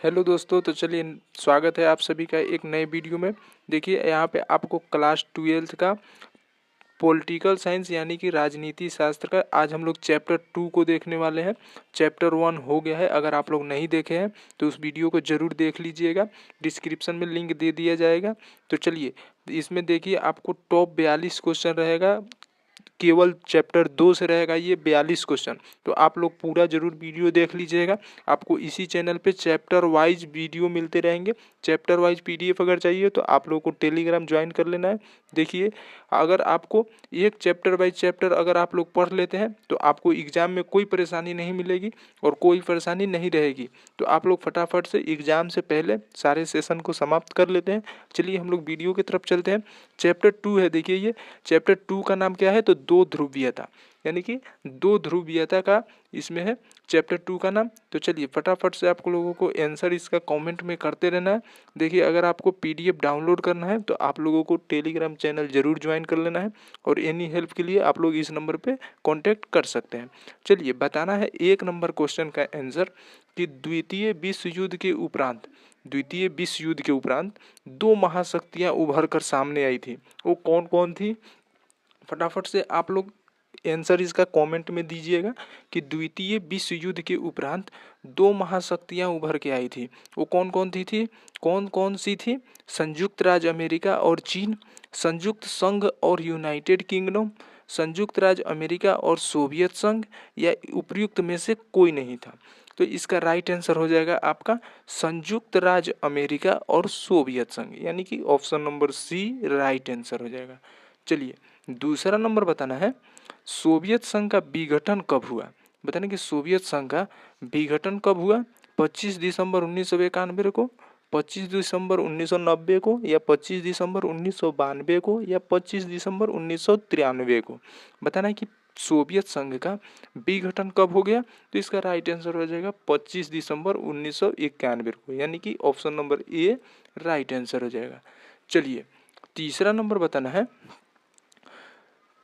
Hello दोस्तों, तो चलिए स्वागत है आप सभी का एक नए वीडियो में। देखिए यहाँ पे आपको क्लास 12th का पॉलिटिकल साइंस यानी कि राजनीति शास्त्र का आज हम लोग चैप्टर 2 को देखने वाले हैं। चैप्टर 1 हो गया है। अगर आप लोग नहीं देखे हैं तो उस वीडियो को ज़रूर देख लीजिएगा, डिस्क्रिप्शन में लिंक दे दिया जाएगा। तो चलिए इसमें देखिए आपको टॉप 42 क्वेश्चन रहेगा, केवल चैप्टर 2 से रहेगा ये 42 क्वेश्चन। तो आप लोग पूरा जरूर वीडियो देख लीजिएगा। आपको इसी चैनल पे चैप्टर वाइज वीडियो मिलते रहेंगे। चैप्टर वाइज पीडीएफ अगर चाहिए तो आप लोगों को टेलीग्राम ज्वाइन कर लेना है। देखिए अगर आपको एक चैप्टर बाई चैप्टर अगर आप लोग पढ़ लेते हैं तो आपको एग्जाम में कोई परेशानी नहीं मिलेगी और कोई परेशानी नहीं रहेगी। तो आप लोग फटाफट से एग्जाम से पहले सारे सेशन को समाप्त कर लेते हैं। चलिए हम लोग वीडियो की तरफ चलते हैं। चैप्टर 2 है, देखिए ये चैप्टर 2 का नाम क्या है, तो दो ध्रुवीयता, यानी कि दो ध्रुवीयता का इसमें है चैप्टर 2 का नाम। तो चलिए फटाफट से आप लोगों को आंसर इसका कमेंट में करते रहना है। देखिए अगर आपको पीडीएफ डाउनलोड करना है तो आप लोगों को टेलीग्राम चैनल जरूर ज्वाइन कर लेना है और एनी हेल्प के लिए आप लोग इस नंबर पे कांटेक्ट कर सकते हैं। चलिए बताना है 1 नंबर क्वेश्चन का आंसर कि द्वितीय विश्व युद्ध के उपरांत दो महाशक्तियां उभर कर सामने आई थी। वो कौन कौन थी? फटाफट से आप लोग आंसर इसका कमेंट में दीजिएगा कि द्वितीय विश्व युद्ध के उपरांत दो महाशक्तियां उभर के आई थी। वो कौन कौन थी? कौन कौन सी थी? संयुक्त राज्य अमेरिका और चीन, संयुक्त संघ और यूनाइटेड किंगडम, संयुक्त राज्य अमेरिका और सोवियत संघ, या उपयुक्त में से कोई नहीं था। तो इसका राइट आंसर हो जाएगा आपका संयुक्त राज्य अमेरिका और सोवियत संघ, यानी कि option number C right answer हो जाएगा। चलिए दूसरा नंबर बताना है सोवियत संघ का विघटन कब हुआ। बताना कि सोवियत संघ का विघटन कब हुआ? 25 दिसंबर 1991 को, 25 दिसंबर 1990 को, या 25 दिसंबर 1992 को, या 25 दिसंबर 1993 को। बताना है कि सोवियत संघ का विघटन कब हो गया। तो इसका राइट आंसर हो जाएगा 25 दिसंबर 1991 को, यानी कि option number A right answer हो जाएगा। चलिए तीसरा नंबर बताना है।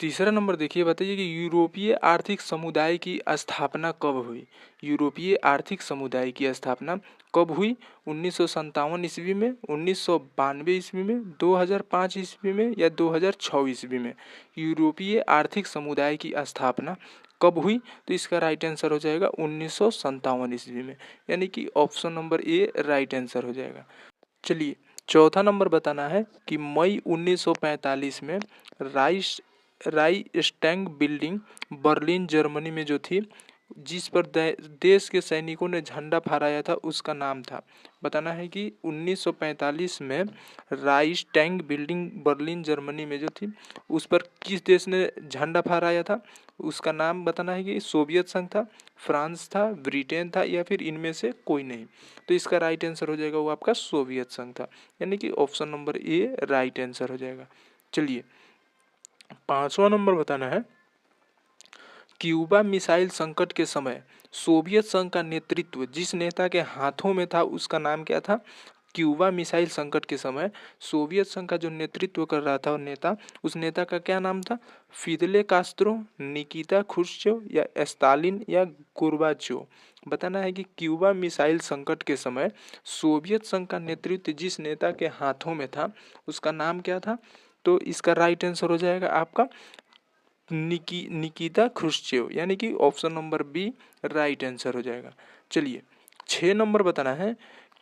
तीसरा नंबर देखिए, बताइए कि यूरोपीय आर्थिक समुदाय की स्थापना कब हुई। यूरोपीय आर्थिक समुदाय की स्थापना कब हुई? 1957 ईस्वी में, 1992 ईस्वी में, 2005 ईस्वी में, या 2006 ईस्वी में। यूरोपीय आर्थिक समुदाय की स्थापना कब हुई? तो इसका राइट आंसर हो जाएगा 1957 ईस्वी में, यानी कि option number A right answer हो जाएगा। चलिए चौथा नंबर बताना है कि मई 1945 में राइस्टैग बिल्डिंग बर्लिन जर्मनी में जो थी, जिस पर देश के सैनिकों ने झंडा फहराया था, उसका नाम था। बताना है कि 1945 में राइस्टैग बिल्डिंग बर्लिन जर्मनी में जो थी उस पर किस देश ने झंडा फहराया था, उसका नाम बताना है कि सोवियत संघ था, फ्रांस था, ब्रिटेन था, या फिर इनमें से कोई नहीं। तो इसका राइट आंसर हो जाएगा वो आपका सोवियत संघ था, यानी कि option number A right answer हो जाएगा। चलिए पांचवा नंबर बताना है क्यूबा मिसाइल संकट के समय सोवियत संघ का नेतृत्व जिस नेता के हाथों में था उसका नाम क्या था? क्यूबा मिसाइल संकट के समय सोवियत संघ का जो नेतृत्व कर रहा था नेता, उस नेता का क्या नाम था? फिदेल कास्त्रो, निकिता क्रुश्चेव, या स्टालिन, या गोर्बाचेव। बताना है कि क्यूबा मिसाइल संकट के समय सोवियत संघ का नेतृत्व जिस नेता के हाथों में था उसका नाम क्या था। तो इसका राइट आंसर हो जाएगा आपका निकिता क्रुश्चेव, यानी कि option number B right answer हो जाएगा। चलिए 6 नंबर बताना है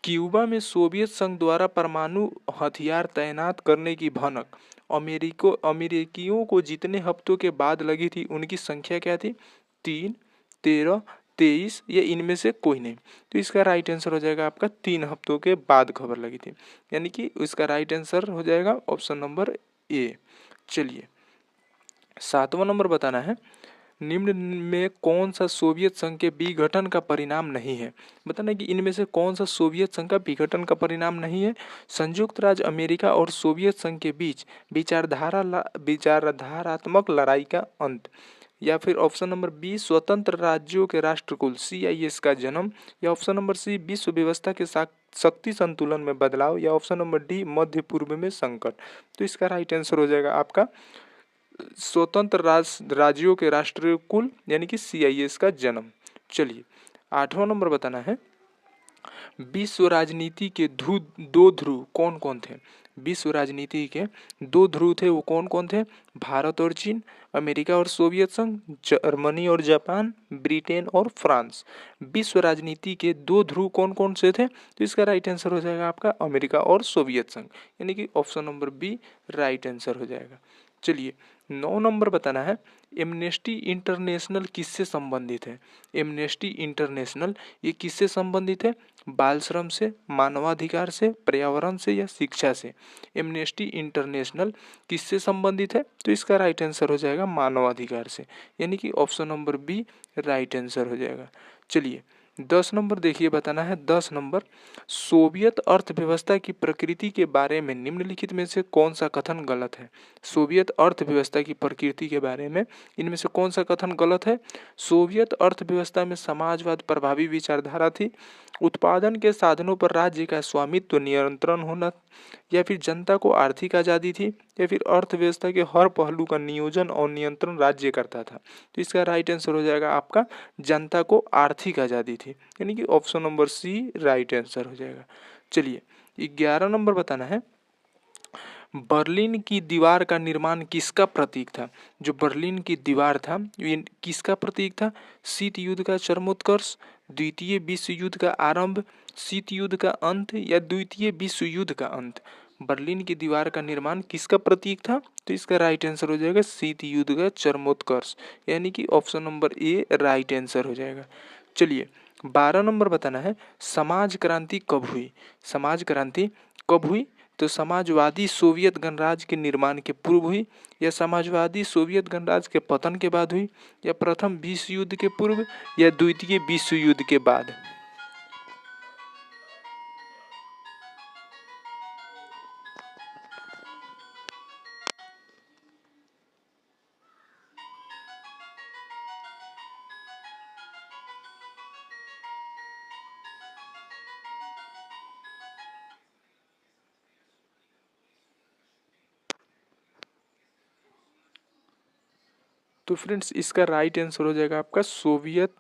क्यूबा में सोवियत संघ द्वारा परमाणु हथियार तैनात करने की भनक अमेरिकियों को जितने हफ्तों के बाद लगी थी उनकी संख्या क्या थी? 3, 13, 23, या इनमें से कोई नहीं। तो इसका राइट आंसर हो जाएगा आपका 3 हफ्तों के बाद खबर लगी थी, यानी कि इसका राइट आंसर हो जाएगा ऑप्शन नंबर ए। चलिए 7वां नंबर बताना है निम्न में कौन सा सोवियत संघ के विघटन का परिणाम नहीं है। बताना कि इनमें से कौन सा सोवियत संघ का विघटन का परिणाम नहीं है। संयुक्त राज्य अमेरिका और सोवियत संघ के बीच विचारधारात्मक लड़ाई का अंत, या फिर ऑप्शन नंबर बी स्वतंत्र राज्यों के राष्ट्रकुल CIS का जन्म, या ऑप्शन नंबर सी विश्व व्यवस्था के शक्ति संतुलन में बदलाव, या ऑप्शन नंबर डी मध्य पूर्व में संकट। तो इसका राइट आंसर हो जाएगा आपका स्वतंत्र राज्यों के राष्ट्रीय कुल, यानी कि CIS का जन्म। चलिए 8वां नंबर बताना है विश्व राजनीति के दो ध्रुव कौन कौन थे? विश्व राजनीति के दो ध्रुव थे, वो कौन कौन थे? भारत और चीन, अमेरिका और सोवियत संघ, जर्मनी और जापान, ब्रिटेन और फ्रांस। विश्व राजनीति के दो ध्रुव कौन कौन से थे? तो इसका राइट आंसर हो जाएगा आपका अमेरिका और सोवियत संघ, यानी कि option number B right answer हो जाएगा। चलिए 9 नंबर बताना है, एमनेस्टी इंटरनेशनल किससे संबंधित है? एमनेस्टी इंटरनेशनल ये किससे संबंधित है? बाल श्रम से, मानवाधिकार से, पर्यावरण से या शिक्षा से? एमनेस्टी इंटरनेशनल किससे संबंधित है? तो इसका राइट आंसर हो जाएगा मानवाधिकार से, यानी कि option number B right answer हो जाएगा। चलिए 10 नंबर देखिए, बताना है 10 नंबर, सोवियत अर्थव्यवस्था की प्रकृति के बारे में निम्नलिखित में से कौन सा कथन गलत है? सोवियत अर्थव्यवस्था की प्रकृति के बारे में इनमें से कौन सा कथन गलत है? सोवियत अर्थव्यवस्था में समाजवाद प्रभावी विचारधारा थी, उत्पादन के साधनों पर राज्य का स्वामित्व नियंत्रण होना, या फिर जनता को आर्थिक आज़ादी थी, या फिर अर्थव्यवस्था के हर पहलू का नियोजन और नियंत्रण राज्य करता था। तो इसका राइट आंसर हो जाएगा आपका जनता को आर्थिक आज़ादी थी, यानी कि option number C right answer हो जाएगा। चलिए 11 नंबर बताना है, बर्लिन की दीवार का निर्माण किसका प्रतीक था? जो बर्लिन की दीवार था ये किसका प्रतीक था? शीत युद्ध का चरमोत्कर्ष, द्वितीय विश्व युद्ध का आरंभ, शीत युद्ध का अंत या द्वितीय विश्व युद्ध का अंत? बर्लिन की दीवार का निर्माण किसका प्रतीक था? तो इसका राइट आंसर हो जाएगा शीत युद्ध का चरमोत्कर्ष, यानी कि option number A right answer हो जाएगा। चलिए 12 नंबर बताना है, समाज क्रांति कब हुई? समाज क्रांति कब हुई? तो समाजवादी सोवियत गणराज्य के निर्माण के पूर्व हुई, या समाजवादी सोवियत गणराज्य के पतन के बाद हुई, या प्रथम विश्व युद्ध के पूर्व, या द्वितीय विश्व युद्ध के बाद? तो फ्रेंड्स इसका राइट आंसर हो जाएगा आपका सोवियत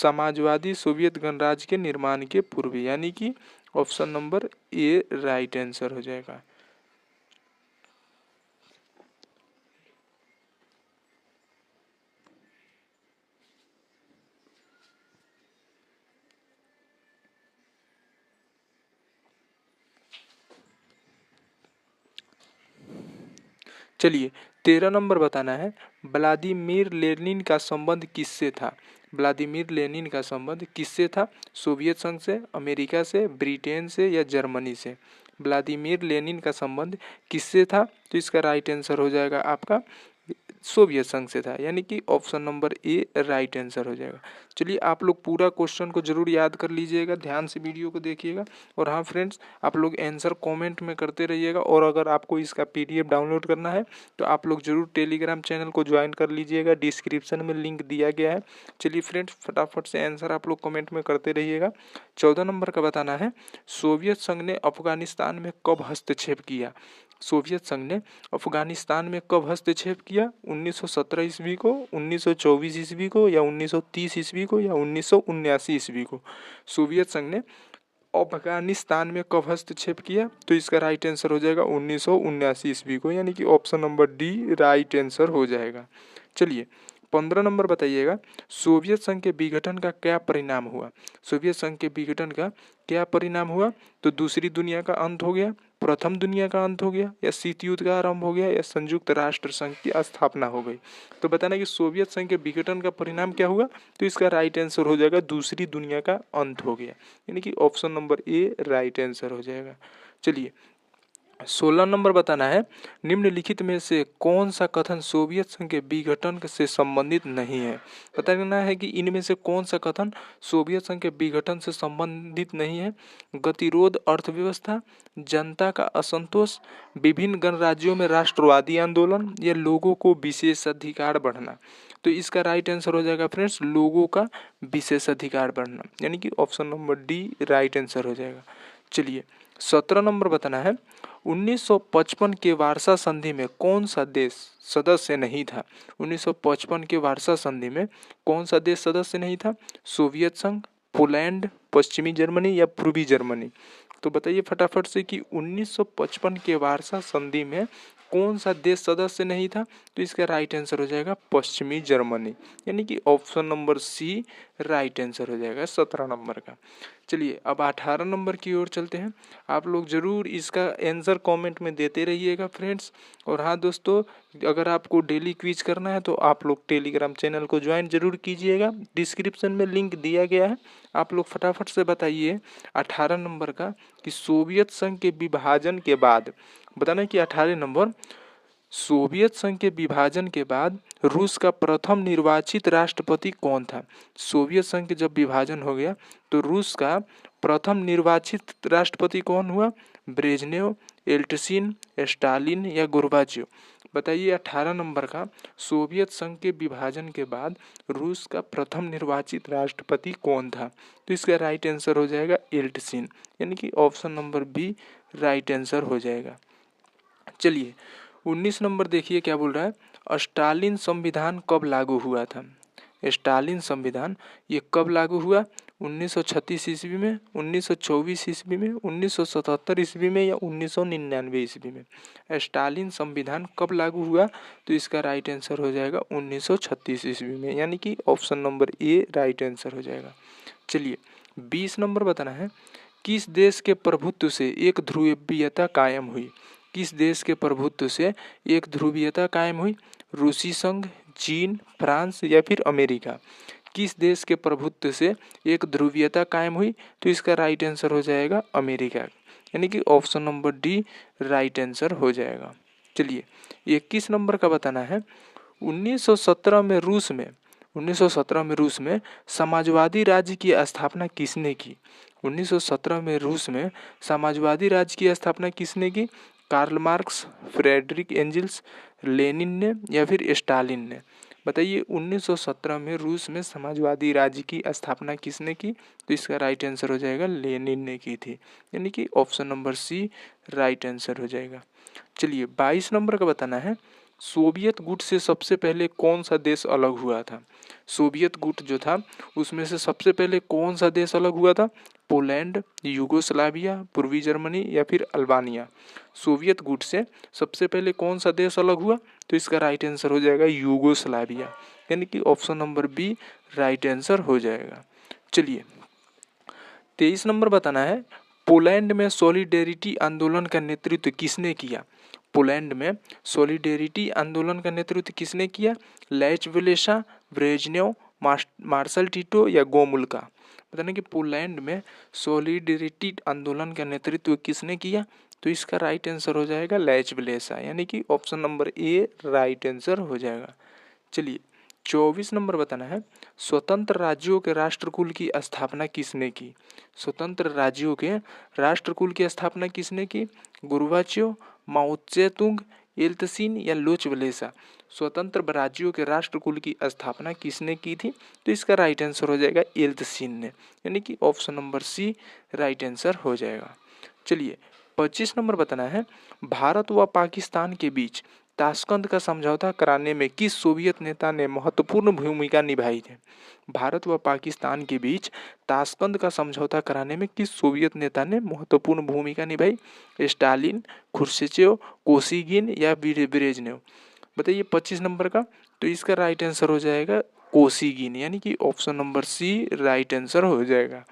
समाजवादी सोवियत गणराज्य के निर्माण के पूर्व, यानी कि option number A right answer हो जाएगा। चलिए 13 नंबर बताना है, व्लादिमीर लेनिन का संबंध किससे था? व्लादिमीर लेनिन का संबंध किससे था? सोवियत संघ से, अमेरिका से, ब्रिटेन से या जर्मनी से? व्लादिमीर लेनिन का संबंध किससे था? तो इसका राइट आंसर हो जाएगा आपका सोवियत संघ से था, यानी कि option number A right answer हो जाएगा। चलिए आप लोग पूरा क्वेश्चन को जरूर याद कर लीजिएगा, ध्यान से वीडियो को देखिएगा, और हाँ फ्रेंड्स आप लोग आंसर कमेंट में करते रहिएगा, और अगर आपको इसका पीडीएफ डाउनलोड करना है तो आप लोग जरूर टेलीग्राम चैनल को ज्वाइन कर लीजिएगा, डिस्क्रिप्शन में लिंक दिया गया है। चलिए फ्रेंड्स फटाफट से आंसर आप लोग कमेंट में करते रहिएगा। 14 नंबर का बताना है, सोवियत संघ ने अफगानिस्तान में कब हस्तक्षेप किया? सोवियत संघ ने अफगानिस्तान में कब हस्तक्षेप किया? 1917 ईस्वी को, 1924 ईस्वी को, या 1930 ईस्वी को, या 1979 ईस्वी को? सोवियत संघ ने अफगानिस्तान में कब हस्तक्षेप किया? तो इसका राइट आंसर हो जाएगा 1979 ईस्वी को, यानी कि option number D right answer हो जाएगा। चलिए 15 नंबर बताइएगा, सोवियत संघ के विघटन का क्या परिणाम हुआ? सोवियत संघ के विघटन का क्या परिणाम हुआ? तो दूसरी दुनिया का अंत हो गया, प्रथम दुनिया का अंत हो गया, या शीत युद्ध का आरंभ हो गया, या संयुक्त राष्ट्र संघ की स्थापना हो गई? तो बताना कि सोवियत संघ के विघटन का परिणाम क्या हुआ? तो इसका राइट आंसर हो जाएगा दूसरी दुनिया का अंत हो गया, यानी कि option number A right answer हो जाएगा। चलिए 16 नंबर बताना है, निम्नलिखित में से कौन सा कथन सोवियत संघ के विघटन से संबंधित नहीं है? बताना है कि इनमें से कौन सा कथन सोवियत संघ के विघटन से संबंधित नहीं है? गतिरोध अर्थव्यवस्था, जनता का असंतोष, विभिन्न गणराज्यों में राष्ट्रवादी आंदोलन, या लोगों को विशेषाधिकार बढ़ना? तो इसका राइट आंसर हो जाएगा फ्रेंड्स लोगों का विशेषाधिकार बढ़ना, यानी कि option number D right answer हो जाएगा। चलिए 17 नंबर बताना है, 1955 के वार्सा संधि में कौन सा देश सदस्य नहीं था? 1955 के वार्सा संधि में कौन सा देश सदस्य नहीं था? सोवियत संघ, पोलैंड, पश्चिमी जर्मनी या पूर्वी जर्मनी? तो बताइए फटाफट से कि 1955 के वार्सा संधि में कौन सा देश सदस्य नहीं था? तो इसका राइट आंसर हो जाएगा पश्चिमी जर्मनी, यानी कि option number C right answer हो जाएगा 17 नंबर का। चलिए अब 18 नंबर की ओर चलते हैं। आप लोग ज़रूर इसका आंसर कमेंट में देते रहिएगा फ्रेंड्स। और हाँ दोस्तों, अगर आपको डेली क्विज करना है तो आप लोग टेलीग्राम चैनल को ज्वाइन जरूर कीजिएगा, डिस्क्रिप्शन में लिंक दिया गया है। आप लोग फटाफट से बताइए 18 नंबर का कि सोवियत संघ के विभाजन के बाद, बताना कि 18 नंबर, सोवियत संघ के विभाजन के बाद रूस का प्रथम निर्वाचित राष्ट्रपति कौन था? सोवियत संघ के जब विभाजन हो गया तो रूस का प्रथम निर्वाचित राष्ट्रपति कौन हुआ? ब्रेजनेव, एल्टसिन, स्टालिन या गोर्बाचेव? बताइए 18 नंबर का सोवियत संघ के विभाजन के बाद रूस का प्रथम निर्वाचित राष्ट्रपति कौन था? तो इसका राइट आंसर हो जाएगा एल्टसिन, यानी कि option number B right answer हो जाएगा। चलिए 19 नंबर देखिए क्या बोल रहा है, स्टालिन संविधान कब लागू हुआ था? स्टालिन संविधान ये कब लागू हुआ? 1936 ईस्वी में, 1924 ईस्वी में, 1977 ईस्वी में या 1999 ईस्वी में? स्टालिन संविधान कब लागू हुआ? तो इसका राइट आंसर हो जाएगा 1936 ईस्वी में, यानी कि option number A right answer हो जाएगा। चलिए 20 नंबर बताना है, किस देश के प्रभुत्व से एक ध्रुवीयता कायम हुई? किस देश के प्रभुत्व से एक ध्रुवीयता कायम हुई? रूसी संघ, चीन, फ्रांस या फिर अमेरिका? किस देश के प्रभुत्व से एक ध्रुवीयता कायम हुई? तो इसका राइट आंसर हो जाएगा अमेरिका, यानी कि option number D right answer हो जाएगा। चलिए 21 नंबर का बताना है, 1917 में रूस में समाजवादी राज्य की स्थापना किसने की? 1917 में रूस में समाजवादी राज्य की स्थापना किसने की? Karl Marx, Friedrich Engels, Lenin ने या फिर स्टालिन ने? बताइए 1917 में रूस में समाजवादी राज्य की स्थापना किसने की? तो इसका राइट आंसर हो जाएगा लेनिन ने की थी, यानी कि option number C right answer हो जाएगा। चलिए 22 नंबर का बताना है, सोवियत गुट से सबसे पहले कौन सा देश अलग हुआ था? सोवियत गुट जो था उसमें से सबसे पहले कौन सा देश अलग हुआ था? पोलैंड, यूगोस्लाविया, पूर्वी जर्मनी या फिर अल्बानिया? सोवियत गुट से सबसे पहले कौन सा देश अलग हुआ? तो इसका राइट आंसर हो जाएगा यूगोस्लाविया, यानी कि option number B right answer हो जाएगा। चलिए 23 नंबर बताना है, पोलैंड में सॉलिडेरिटी आंदोलन का नेतृत्व किसने किया? पोलैंड में सॉलिडेरिटी आंदोलन का नेतृत्व किसने किया? लैच वलेसा, ब्रेजनेव, मार्शल टिटो या गोमुल्का? बताना कि पोलैंड में सॉलिडेरिटी आंदोलन का नेतृत्व किसने किया? तो इसका राइट आंसर हो जाएगा लैच वलेसा, यानी कि option number A right answer हो जाएगा। चलिए 24 नंबर बताना है, स्वतंत्र राज्यों के राष्ट्रकुल की स्थापना किसने की? स्वतंत्र राज्यों के राष्ट्रकुल की स्थापना किसने की? गोर्बाचेव, माओ त्से-तुंग, येल्तसिन या लोच वलेसा? स्वतंत्र राज्यों के राष्ट्रकुल की स्थापना किसने की थी? तो इसका राइट आंसर हो जाएगा येल्तसिन ने, यानी कि option number C right answer हो जाएगा। चलिए 25 नंबर बताना है, भारत व पाकिस्तान के बीच ताशकंद का समझौता कराने में किस सोवियत नेता ने महत्वपूर्ण भूमिका निभाई है? भारत व पाकिस्तान के बीच ताशकंद का समझौता कराने में किस सोवियत नेता ने महत्वपूर्ण भूमिका निभाई? स्टालिन, खुर्शिचेव, कोसिगिन या ब्रेजनेव? बताइए 25 नंबर का, तो इसका राइट आंसर हो जाएगा कोसिगिन, यानी कि option number C right answer हो जाएगा।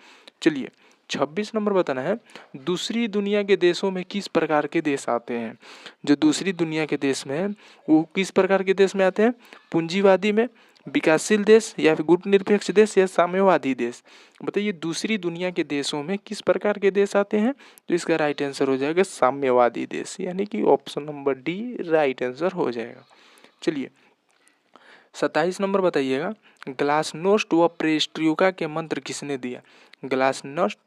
चलिए 26 नंबर बताना है, दूसरी दुनिया के देशों में किस प्रकार के देश आते हैं? जो दूसरी दुनिया के देश में है वो किस प्रकार के देश में आते हैं? पूंजीवादी में, विकासशील देश या फिर गुटनिरपेक्ष देश या साम्यवादी देश? बताइए दूसरी दुनिया के देशों में किस प्रकार के देश आते हैं? तो इसका राइट आंसर हो जाएगा साम्यवादी देश, यानी कि option number D right answer हो जाएगा। चलिए 27 नंबर बताइएगा, ग्लासनोस्ट व पेरेस्ट्रोइका के मंत्र किसने दिया? ग्लासनोस्ट,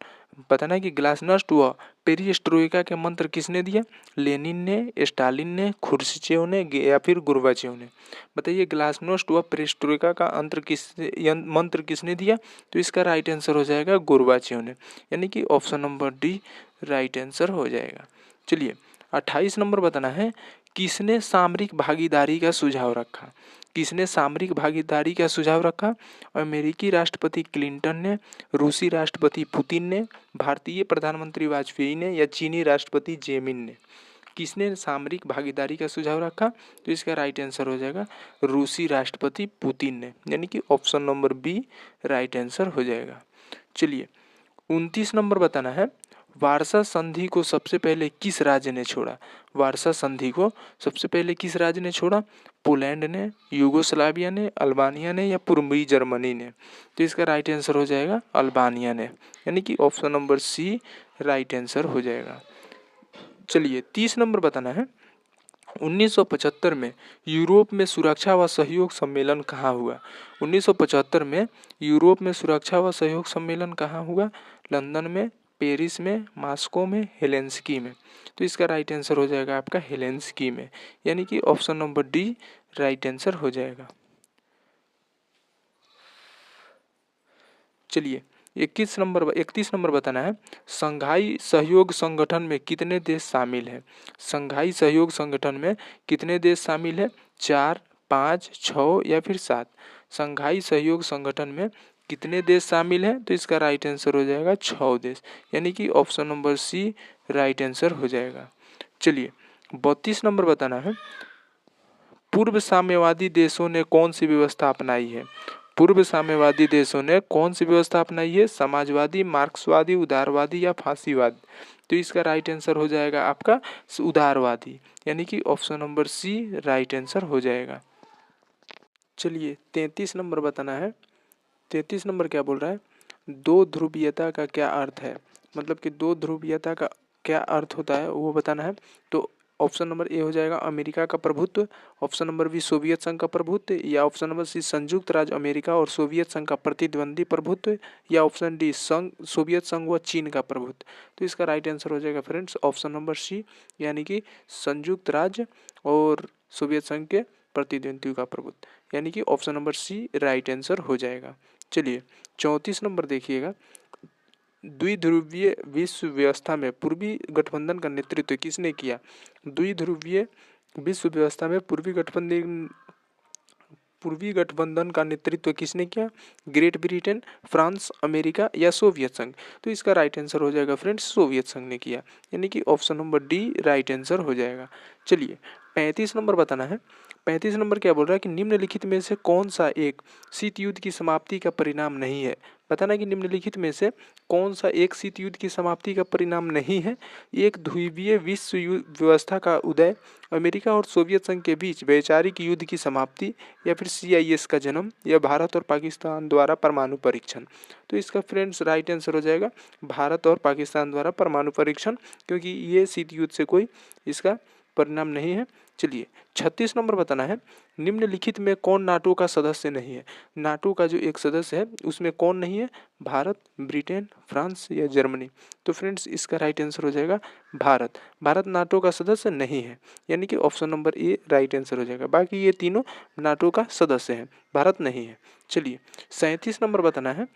बताना कि ग्लासनोस्ट व पेरेस्ट्रोइका के मंत्र किसने दिया? लेनिन ने, स्टालिन ने, खुर्शिचेव ने या फिर गोर्बाचेव ने? बताइए ग्लासनोस्ट व पेरेस्ट्रोइका का मंत्र किसने दिया? तो इसका राइट आंसर हो जाएगा गोर्बाचेव ने, यानी कि option number D right answer हो जाएगा। चलिए 28 नंबर बताना है, किसने सामरिक भागीदारी का सुझाव रखा? किसने सामरिक भागीदारी का सुझाव रखा? अमेरिकी राष्ट्रपति क्लिंटन ने, रूसी राष्ट्रपति पुतिन ने, भारतीय प्रधानमंत्री वाजपेयी ने या चीनी राष्ट्रपति जेमिन ने? किसने सामरिक भागीदारी का सुझाव रखा? तो इसका राइट आंसर हो जाएगा रूसी राष्ट्रपति पुतिन ने, यानी कि option number B right answer हो जाएगा। चलिए 29 नंबर बताना है, वारसा संधि को सबसे पहले किस राज्य ने छोड़ा? वारसा संधि को सबसे पहले किस राज्य ने छोड़ा? पोलैंड ने, यूगोस्लाविया ने, अल्बानिया ने या पूर्वी जर्मनी ने? तो इसका राइट आंसर हो जाएगा अल्बानिया ने, यानी कि option number C right answer हो जाएगा। चलिए 30 नंबर बताना है, 1975 में यूरोप में सुरक्षा व सहयोग सम्मेलन कहाँ हुआ? 1975 में यूरोप में सुरक्षा व सहयोग सम्मेलन कहाँ हुआ? लंदन में, पेरिस में, मॉस्को में, हेलेंसिकी में? तो इसका राइट आंसर हो जाएगा आपका हेलेंसिकी में, यानी कि option number D right answer हो जाएगा। चलिए 31 नंबर बताना है, संघाई सहयोग संगठन में कितने देश शामिल हैं? संघाई सहयोग संगठन में कितने देश शामिल हैं? 4, 5, 6 या फिर 7? संघाई सहयोग संगठन में कितने देश शामिल हैं? तो इसका राइट आंसर हो जाएगा 6 देश, यानी कि option number C right answer हो जाएगा। चलिए 32 नंबर बताना है, पूर्व साम्यवादी देशों ने कौन सी व्यवस्था अपनाई है? पूर्व साम्यवादी देशों ने कौन सी व्यवस्था अपनाई है? समाजवादी, मार्क्सवादी, उदारवादी या फांसीवादी? तो इसका राइट आंसर हो जाएगा आपका उदारवादी, यानी कि option number C right answer हो जाएगा। चलिए 33 नंबर बताना है, 33 नंबर क्या बोल रहा है, दो ध्रुवीयता का क्या अर्थ है? मतलब कि दो ध्रुवीयता का क्या अर्थ होता है वो बताना है। तो ऑप्शन नंबर ए हो जाएगा अमेरिका का प्रभुत्व, ऑप्शन नंबर बी सोवियत संघ का प्रभुत्व, या ऑप्शन नंबर सी संयुक्त राज्य अमेरिका और सोवियत संघ का प्रतिद्वंदी प्रभुत्व, या ऑप्शन डी सोवियत संघ व चीन का प्रभुत्व? तो इसका राइट आंसर हो जाएगा फ्रेंड्स ऑप्शन नंबर सी, यानी कि संयुक्त राज्य और सोवियत संघ के प्रतिद्वंदी का प्रभुत्व, यानी कि option number C right answer हो जाएगा। चलिए 34 नंबर देखिएगा, द्विध्रुवीय विश्व व्यवस्था में पूर्वी गठबंधन का नेतृत्व किसने किया? द्विध्रुवीय विश्व व्यवस्था में पूर्वी गठबंधन का नेतृत्व किसने किया? ग्रेट ब्रिटेन, फ्रांस, अमेरिका या सोवियत संघ? तो इसका राइट आंसर हो जाएगा फ्रेंड्स सोवियत संघ ने किया, यानी कि option number D right answer हो जाएगा। चलिए 35 नंबर बताना है, 35 नंबर क्या बोल रहा है कि निम्नलिखित में से कौन सा एक शीत युद्ध की समाप्ति का परिणाम नहीं है? बताना कि निम्नलिखित में से कौन सा एक शीत युद्ध की समाप्ति का परिणाम नहीं है? एक ध्रुवीय विश्व व्यवस्था का उदय, अमेरिका और सोवियत संघ के बीच वैचारिक युद्ध की समाप्ति, या फिर CIS का जन्म, या भारत और पाकिस्तान द्वारा परमाणु परीक्षण? तो इसका फ्रेंड्स राइट आंसर हो जाएगा भारत और पाकिस्तान द्वारा परमाणु परीक्षण, क्योंकि ये शीत युद्ध से कोई इसका परिणाम नहीं है। चलिए 36 नंबर बताना है, निम्नलिखित में कौन नाटो का सदस्य नहीं है? नाटो का जो एक सदस्य है उसमें कौन नहीं है? भारत, ब्रिटेन, फ्रांस या जर्मनी? तो फ्रेंड्स इसका राइट आंसर हो जाएगा भारत। भारत नाटो का सदस्य नहीं है, यानी कि option number A right answer हो जाएगा। बाकी ये तीनों नाटो का सदस्य हैं, भारत नहीं है। चलिए 37 नंबर बताना है,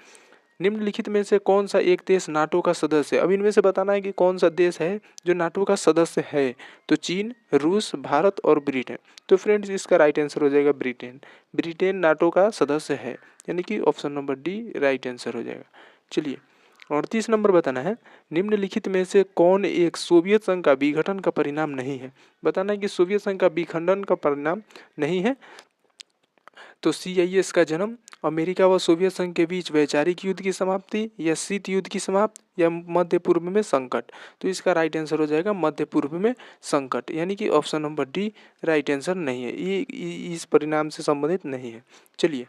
निम्नलिखित में से कौन सा एक देश नाटो का सदस्य है? अब इनमें से बताना है कि कौन सा देश है जो नाटो का सदस्य है। तो चीन, रूस, भारत और ब्रिटेन? तो फ्रेंड्स इसका राइट आंसर हो जाएगा ब्रिटेन। ब्रिटेन नाटो का सदस्य है, यानी कि option number D right answer हो जाएगा। चलिए 38 नंबर बताना है, निम्नलिखित में से कौन एक सोवियत संघ का विघटन का परिणाम नहीं है? बताना है कि सोवियत संघ का विखंडन का परिणाम नहीं है। तो CIS का जन्म, अमेरिका व सोवियत संघ के बीच वैचारिक युद्ध की समाप्ति, या शीत युद्ध की समाप्ति, या मध्य पूर्व में संकट? तो इसका राइट आंसर हो जाएगा मध्य पूर्व में संकट, यानी कि option number D right answer नहीं है, ये इस परिणाम से संबंधित नहीं है। चलिए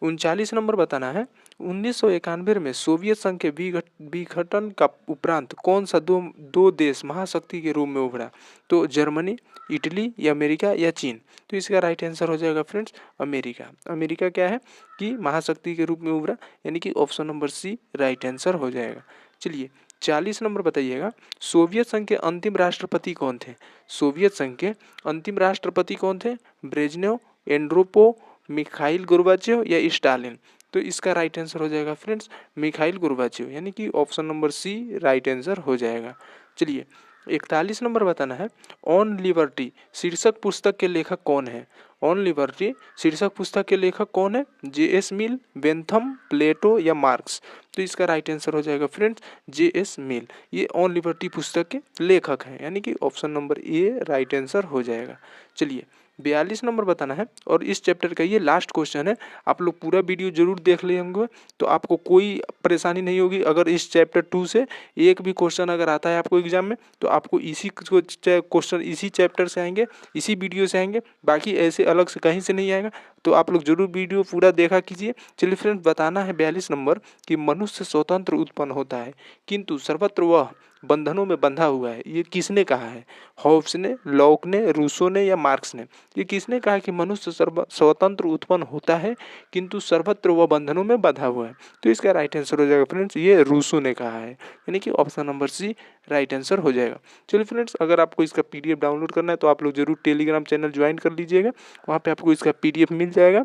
39 नंबर बताना है, 1991 में सोवियत संघ के विघटन का उपरांत कौन सा दो देश महाशक्ति के रूप में उभरा? तो जर्मनी, इटली या अमेरिका या चीन? तो इसका राइट आंसर हो जाएगा फ्रेंड्स अमेरिका। अमेरिका क्या है कि महाशक्ति के रूप में उभरा, यानी कि option number C right answer हो जाएगा। चलिए 40 नंबर बताइएगा, सोवियत संघ के अंतिम राष्ट्रपति कौन थे? सोवियत संघ के अंतिम राष्ट्रपति कौन थे? ब्रेजनेव, एंड्रोपोव, मिखाइल गोर्बाचेव या स्टालिन? तो इसका राइट आंसर हो जाएगा फ्रेंड्स मिखाइल गोर्बाचेव, यानी कि option number C right answer हो जाएगा। चलिए 41 नंबर बताना है, ऑन लिबर्टी शीर्षक पुस्तक के लेखक कौन है। ऑन लिबर्टी शीर्षक पुस्तक के लेखक कौन है, J.S. मिल, बेंथम, प्लेटो या मार्क्स। तो इसका राइट आंसर हो जाएगा फ्रेंड्स J.S. मिल, ये ऑन लिबर्टी पुस्तक के लेखक हैं, यानी कि option number A right answer हो जाएगा। चलिए 42 नंबर बताना है और इस चैप्टर का ये लास्ट क्वेश्चन है। आप लोग पूरा वीडियो जरूर देख लेंगे तो आपको कोई परेशानी नहीं होगी। अगर इस चैप्टर 2 से एक भी क्वेश्चन अगर आता है आपको एग्जाम में तो आपको इसी क्वेश्चन इसी चैप्टर से आएंगे, इसी वीडियो से आएंगे, बाकी ऐसे अलग से कहीं से नहीं आएगा। तो आप लोग जरूर वीडियो पूरा देखा कीजिए। चलिए फ्रेंड्स बताना है 42 नंबर कि मनुष्य स्वतंत्र उत्पन्न होता है किंतु सर्वत्र वह बंधनों में बंधा हुआ है। ये किसने कहा है, हॉब्स ने, लॉक ने, रूसो ने या मार्क्स ने। ये किसने कहा कि मनुष्य स्वतंत्र उत्पन्न होता है किंतु सर्वत्र वह बंधनों में बंधा हुआ है। तो इसका राइट आंसर हो जाएगा फ्रेंड्स ये रूसो ने कहा है, यानी कि option number C right answer हो जाएगा। चलिए फ्रेंड्स अगर आपको इसका PDF डाउनलोड करना है तो आप लोग जरूर टेलीग्राम चैनल ज्वाइन कर लीजिएगा, वहाँ पे आपको इसका PDF मिल जाएगा।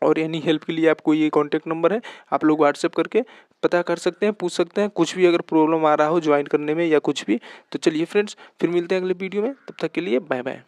और एनी हेल्प के लिए आपको ये कॉन्टैक्ट नंबर है, आप लोग व्हाट्सएप करके पता कर सकते हैं, पूछ सकते हैं, कुछ भी अगर प्रॉब्लम आ रहा हो ज्वाइन करने में या कुछ भी। तो चलिए फ्रेंड्स फिर मिलते हैं अगले वीडियो में, तब तक के लिए बाय बाय।